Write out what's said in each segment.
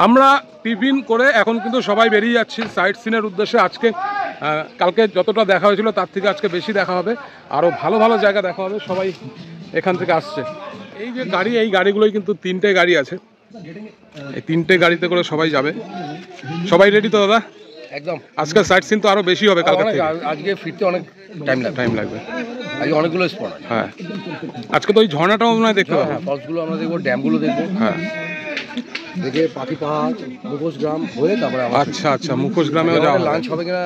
আমরা টিফিন করে এখন কিন্তু সবাই বেরিয়ে যাচ্ছি সাইট সিনের উদ্দেশ্যে। আজকে কালকে যতটা দেখা হয়েছিল তার থেকে আজকে বেশি দেখা হবে, আরও ভালো ভালো জায়গা দেখা হবে। সবাই এখান থেকে আসছে। এই যে গাড়ি, এই গাড়িগুলোই কিন্তু 3টে গাড়ি আছে। এই 3টে গাড়িতে করে সবাই যাবে। সবাই রেডি তো দাদা? একদম। আজকে সাইট সিন তো আরও বেশি হবে কালকে থেকে। আজকে ফিরতে অনেক টাইম লাগবে। আজকে অনেকগুলো স্পট আছে। হ্যাঁ, আজকে তো ওই ঝর্ণাটাও মনে হয় দেখতে পাবো। হ্যাঁ, ফলসগুলো আমরা দেখবো, ড্যামগুলো দেখবো। হ্যাঁ, দেখে পাখি পাহাড়, মুখোশ গ্রাম হয়ে তারপরে আচ্ছা আচ্ছা, মুখোশ গ্রামেও যাওয়া। লাঞ্চ হবে কিনা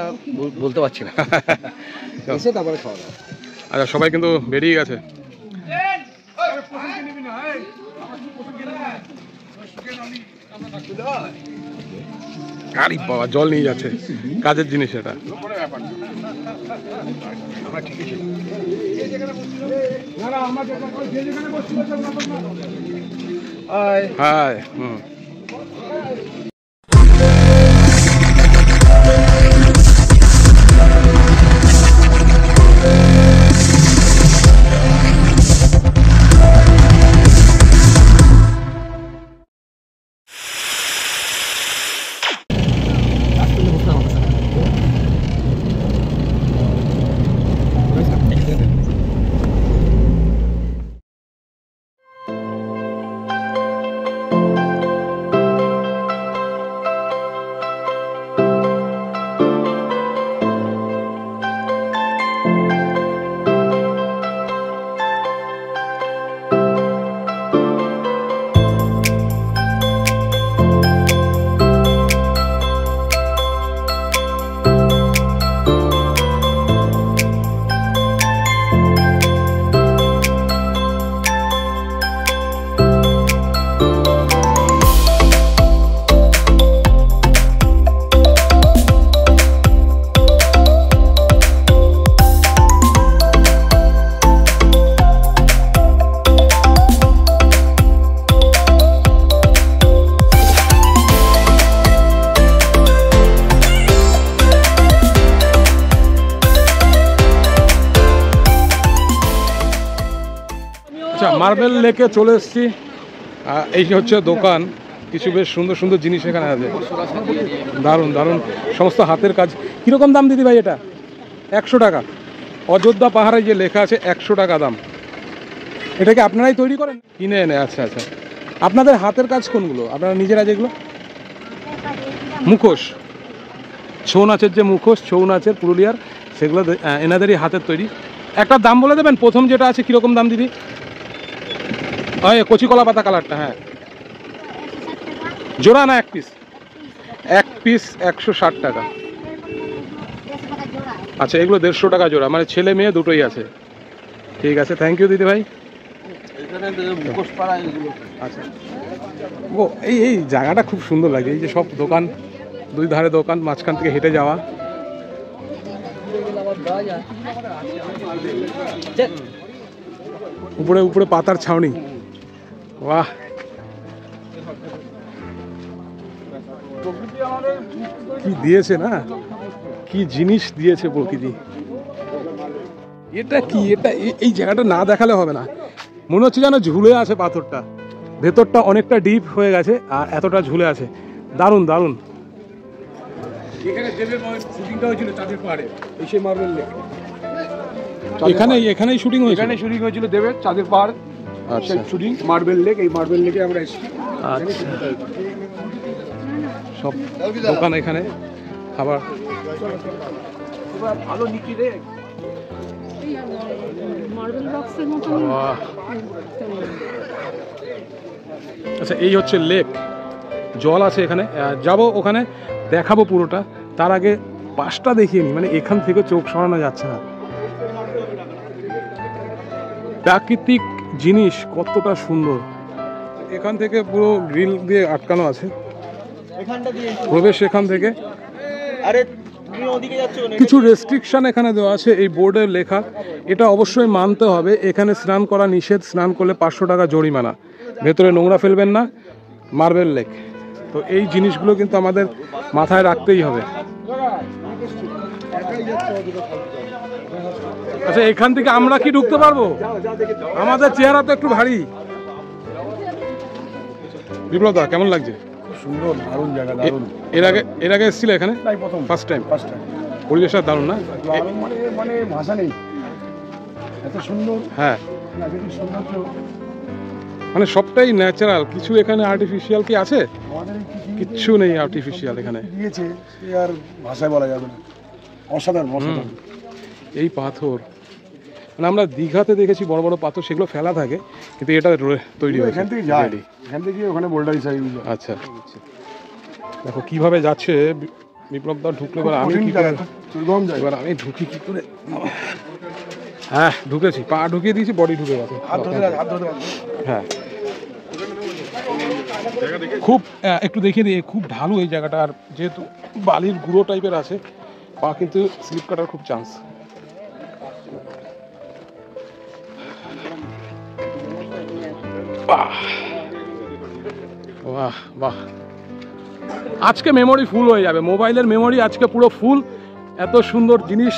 বলতে পারছি না, এসে তারপরে খাওয়া দাওয়া। আচ্ছা, সবাই কিন্তু বেরিয়ে গেছে। আরে বাবা, জল নিয়ে যাচ্ছে, কাজের জিনিস এটা। হাই, আচ্ছা, মার্বেল লেকে চলে এসেছি। এই হচ্ছে দোকান, কিছু বেশ সুন্দর সুন্দর জিনিস এখানে আছে। দারুণ দারুণ সমস্ত হাতের কাজ। কীরকম দাম দিদি ভাই এটা? 100 টাকা। অযোধ্যা পাহাড়ে যে লেখা আছে 100 টাকা দাম। এটাকে আপনারাই তৈরি করেন? কিনে এনে? আচ্ছা আচ্ছা। আপনাদের হাতের কাজ কোনগুলো? আপনারা নিজেরা যেগুলো? মুখোশ, ছৌ নাচের যে মুখোশ, ছৌ নাচের পুরুলিয়ার, সেগুলো এনাদেরই হাতের তৈরি। একটা দাম বলে দেবেন, প্রথম যেটা আছে কীরকম দাম দিদি? ওই কচি কলা পাতা কালারটা। হ্যাঁ, জোড়া না এক পিস? এক পিস 160 টাকা। আচ্ছা, এগুলো 150 টাকা জোড়া, মানে ছেলে মেয়ে দুটোই আছে। ঠিক আছে, থ্যাংক ইউ দিদি ভাই। আচ্ছা, ও এই জায়গাটা খুব সুন্দর লাগে। এই যে সব দোকান, দুই ধারে দোকান, মাঝখান থেকে হেঁটে যাওয়া। উপরে উপরে পাতার ছাউনি। বাহ, কি দিয়েছে না, কি জিনিস দিয়েছে প্রকৃতি। এটা কি? এটা এই জায়গাটা না দেখালে হবে না। মনে হচ্ছে যেন ঝুলে আছে পাথরটা, ভেতরটা অনেকটা ডিপ হয়ে গেছে আর এতটা ঝুলে আছে। দারুণ দারুণ। এখানে দেবের শুটিংটা হয়েছিল চাঁদের পাহাড়ে, এই সেই মার্বেল লেক। এখানেই শুটিং হয়েছিল? এখানে শুটিং হয়েছিল দেবের চাঁদের পাহাড়। আচ্ছা, শুটিং মার্বেল লেক। এই মার্বেল লেকে আমরা এসেছি। আচ্ছা, সব দোকান এখানে, খাবার। ভালো নিকি রে, মার্বেল বক্সের মতো। আচ্ছা, এই হচ্ছে লেক, জল আছে এখানে। যাব ওখানে, দেখাবো পুরোটা। তার আগে পাশটা দেখিয়ে নি, মানে এখান থেকে চোখ সরানো যাচ্ছে না। প্রাকৃতিক জিনিস কতটা সুন্দর। এখান থেকে পুরো গ্রিল দিয়ে আটকানো আছে, প্রবেশ এখান থেকে। কিছু রেস্ট্রিকশন এখানে দেওয়া আছে, এই বোর্ডে লেখা। এটা অবশ্যই মানতে হবে। এখানে স্নান করা নিষেধ, স্নান করলে 500 টাকা জরিমানা, ভেতরে নোংরা ফেলবেন না, মার্বেল লেক। তো এই জিনিসগুলো কিন্তু আমাদের মাথায় রাখতেই হবে। আচ্ছা, এখান থেকে আমরা কি ঢুকতে পারবো? আমাদের চেহারা তো একটু ভারী। বিপ্লব দা, কেমন লাগছে? সুন্দর, দারুণ জায়গা, দারুণ। এর আগে এসেছিলে এখানে? নাই, প্রথম, ফার্স্ট টাইম। First time. পরিবেশটা দারুণ না? দারুণ মানে ভাষা নেই, এত সুন্দর। হ্যাঁ, প্রাকৃতিক সৌন্দর্য, মানে সবটাই ন্যাচারাল, কিছু এখানে আর্টিফিশিয়াল কি আছে? আমাদের এই কিচ্ছু নেই আর্টিফিশিয়াল এখানে। দিয়েছে সে আর ভাষায় বলা যাবে না, অসাধারণ, অসাধারণ। এই পাথর, মানে আমরা দীঘাতে দেখেছি বড় বড় পাথর, সেগুলো ফেলা থাকে, কিন্তু এটা তৈরি হয়েছে এখান থেকে যায়, এখান থেকে ওখানে বোল্ডার হিসাবে। আচ্ছা, দেখো কিভাবে যাচ্ছে বিপ্লব দা। ঢুকলে এবার আমি কি করে, এবার আমি ঢুকি কি করে? হ্যাঁ, ঢুকেছি, পা ঢুকিয়ে দিয়েছি, বডি ঢুকে গেছে। হ্যাঁ, খুব একটু দেখিয়ে দিই, খুব ঢালু এই জায়গাটা, আর যেহেতু বালির গুঁড়ো টাইপের আছে, পা কিন্তু স্লিপ কাটার খুব চান্স। বাহ বাহ, আজকে মেমোরি ফুল হয়ে যাবে, মোবাইলের মেমোরি আজকে পুরো ফুল। এত সুন্দর জিনিস।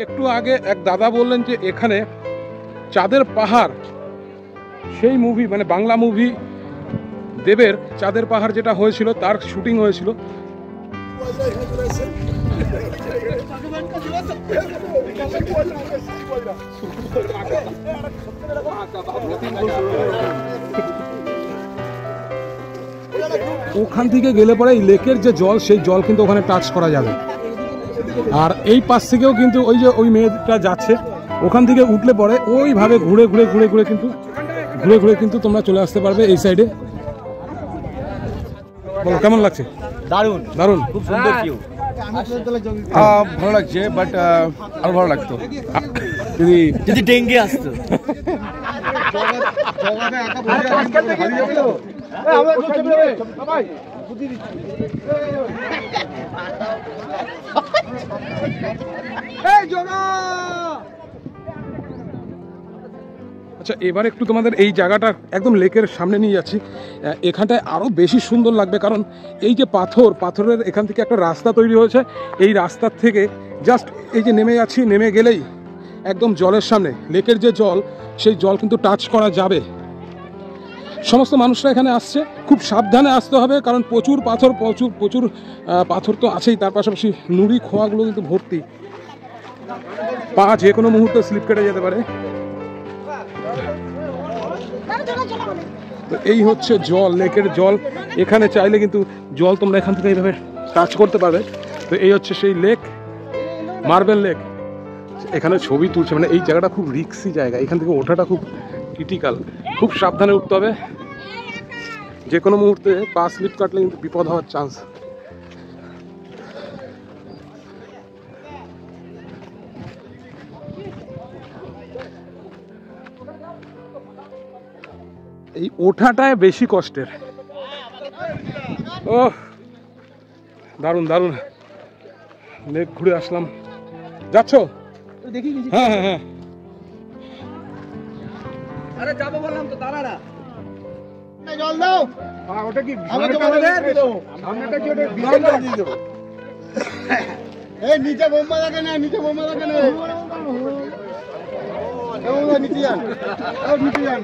একটু আগে এক দাদা বললেন যে এখানে চাঁদের পাহাড়, সেই মুভি, মানে বাংলা মুভি দেবের চাঁদের পাহাড় যেটা হয়েছিল, তার শুটিং হয়েছিল। ওখান থেকে গেলে পরে এই লেকের যে জল, সেই জল কিন্তু ওখানে টাচ করা যাবে। আর এই পাশ থেকেও কিন্তু ওই যে ওই মেয়েটা যাচ্ছে, ওখান থেকে উঠলে পরে ওইভাবে ঘুরে ঘুরে ঘুরে ঘুরে কিন্তু তোমরা চলে আসতে পারবে এই সাইডে। বলো কেমন লাগছে? দারুণ, দারুণ, খুব সুন্দর ভিউ। ভালো লাগছে, বাট আরো ভালো লাগতো যদি ডেঙ্গি আসতো। আচ্ছা, এবার একটু তোমাদের এই জায়গাটা একদম লেকের সামনে নিয়ে যাচ্ছি। এখানটায় আরও বেশি সুন্দর লাগবে, কারণ এই যে পাথরের এখান থেকে একটা রাস্তা তৈরি হয়েছে। এই রাস্তার থেকে জাস্ট এই যে নেমে যাচ্ছি, নেমে গেলেই একদম জলের সামনে, লেকের যে জল, সেই জল কিন্তু টাচ করা যাবে। সমস্ত মানুষরা এখানে আসছে, খুব সাবধানে আসতে হবে, কারণ প্রচুর পাথর তো আছেই, তার পাশাপাশি নুড়ি খোয়াগুলো কিন্তু ভর্তি। পা যে কোনো মুহূর্তে স্লিপ কেটে যেতে পারে। তো এই হচ্ছে জল, লেকের জল। এখানে চাইলে কিন্তু জল তোমরা এখান থেকে এইভাবে টাচ করতে পারবে। তো এই হচ্ছে সেই লেক, মার্বেল লেক। এখানে ছবি তুলছে, মানে এই জায়গাটা খুব রিস্কি জায়গা, এখান থেকে ওঠাটা খুব ক্রিটিক্যাল, খুব সাবধানে উঠতে হবে। যে কোনো মুহূর্তে পা স্লিপ কাটলে কিন্তু বিপদ হওয়ার চান্স। এই ওঠাটায় বেশি কষ্টের। ও দারুণ দারুণ, লেক ঘুরে আসলাম। যাচ্ছ? হ্যাঁ হ্যাঁ হ্যাঁ, আরে যাবো বললাম তো, দাঁড়া না। জল দাও। ওটা কি সামনেটা কি ওটা বিহার দিয়ে দেবো? এই নিচে বোম্বা লাগে না, নিচে বোম্বা লাগে না, নিচে যান, নিচে যান।